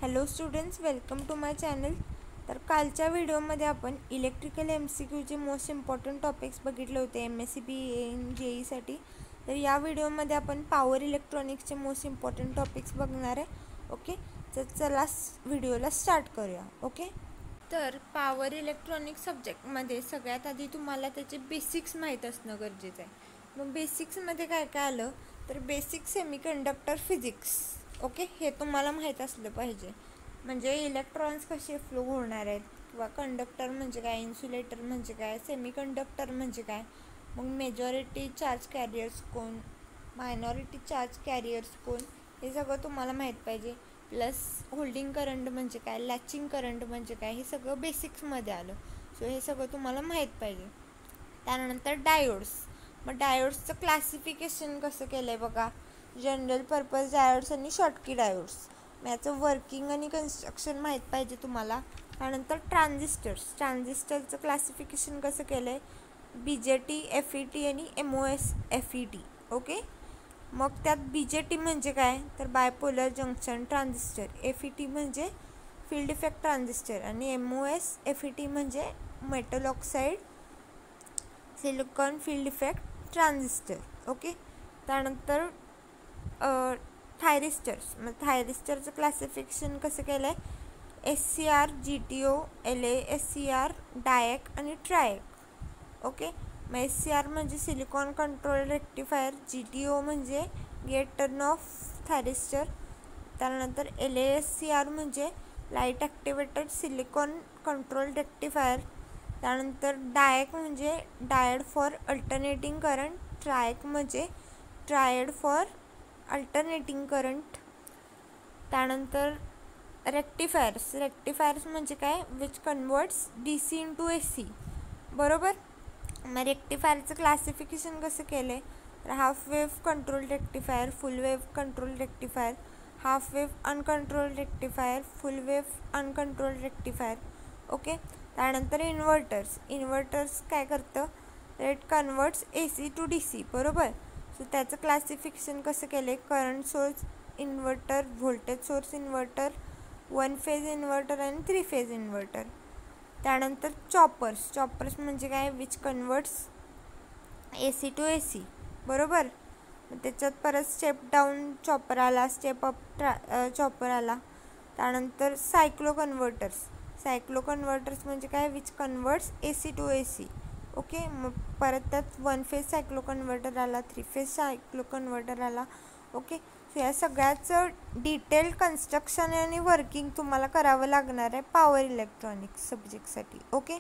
Hello students, welcome to my channel. तर कालच्या व्हिडिओमध्ये आपण इलेक्ट्रिकल MCQचे मोस्ट इम्पॉर्टंट टॉपिक्स बघितले होते MSc JEE. तर या व्हिडिओमध्ये आपण पॉवर इलेक्ट्रॉनिक्सचे मोस्ट इम्पॉर्टंट टॉपिक्स बघणार आहे. ओके, तर चला व्हिडिओला स्टार्ट करूया. ओके, तर पॉवर इलेक्ट्रॉनिक्स सब्जेक्टमध्ये सगळ्यात आधी तुम्हाला त्याचे बेसिक्स माहीत असणं गरजेचं आहे. मग बेसिक्समध्ये काय काय आलं तर बेसिक सेमीकंडक्टर फिजिक्स. ओके, हे तुम्हाला माहीत असलं पाहिजे. म्हणजे इलेक्ट्रॉन्स कसे फ्लो होणार आहेत, किंवा कंडक्टर म्हणजे काय, इन्सुलेटर म्हणजे काय, सेमीकंडक्टर म्हणजे काय, मग मेजॉरिटी चार्ज कॅरियर्स कोण, मायनॉरिटी चार्ज कॅरियर्स कोण, हे सगळं तुम्हाला माहीत पाहिजे. प्लस होल्डिंग करंट म्हणजे काय, लॅचिंग करंट म्हणजे काय, हे सगळं बेसिक्समध्ये आलं. सो हे सगळं तुम्हाला माहीत पाहिजे. त्यानंतर डायोड्स. मग डायोड्सचं क्लासिफिकेशन कसं केलं आहे बघा. जनरल पर्पज डायोड्स आणि शॉर्टकी डायोड्स. मग याचं वर्किंग आणि कन्स्ट्रक्शन माहीत पाहिजे तुम्हाला. त्यानंतर ट्रान्झिस्टरचं क्लासिफिकेशन कसं केलं आहे, BJT, FET आणि MOS FET. ओके, मग त्यात BJT म्हणजे काय तर बायपोलर जंक्शन ट्रान्झिस्टर, FET म्हणजे फील्ड इफेक्ट ट्रान्झिस्टर आणि MOS FET म्हणजे metal oxide silicon field effect transistor. Okay, त्यानंतर थायरिस्टर्स. मग थायरिस्टरचं क्लासिफिकेशन कसं केलं आहे, SCR, GTO, LA, SCR, diac आणि ट्रायॅक. ओके, मग SCR म्हणजे सिलिकॉन कंट्रोल रेक्टिफायर, GTO म्हणजे गेट टर्न ऑफ थायरिस्टर, त्यानंतर LASCR म्हणजे light activated silicon control rectifier, त्यानंतर डायॅक म्हणजे diode for alternating current, triac म्हणजे ट्रायड फॉर अल्टरनेटिंग करंट. त्यानंतर रेक्टिफायर्स म्हणजे काय, which converts DC into AC. बरोबर. मग रेक्टिफायरचं क्लासिफिकेशन कसं केलं आहे तर half wave control rectifier, full wave control rectifier, half wave uncontrol rectifier, full wave uncontrol rectifier. Okay, त्यानंतर इन्व्हर्टर्स काय करतं, it converts AC to DC. बरोबर. सो त्याचं क्लासिफिकेशन कसं केलं आहे, current source inverter, voltage source inverter, 1 phase inverter आणि 3 phase inverter. त्यानंतर चॉपर्स म्हणजे काय, which converts AC to AC. बरोबर. मग त्याच्यात परत स्टेप डाऊन चॉपर आला, स्टेप अप चॉपर आला. त्यानंतर सायक्लो कन्व्हर्टर्स म्हणजे काय, which converts AC to AC. Okay, मग परत त्यात 1 फेज सायक्लो कन्व्हर्टर आला, 3 फेज सायक्लो कन्व्हर्टर आला. ओके, सो या सगळ्याचं डिटेल कन्स्ट्रक्शन आणि वर्किंग तुम्हाला करावं लागणार आहे पॉवर इलेक्ट्रॉनिक्स सब्जेक्टसाठी. ओके,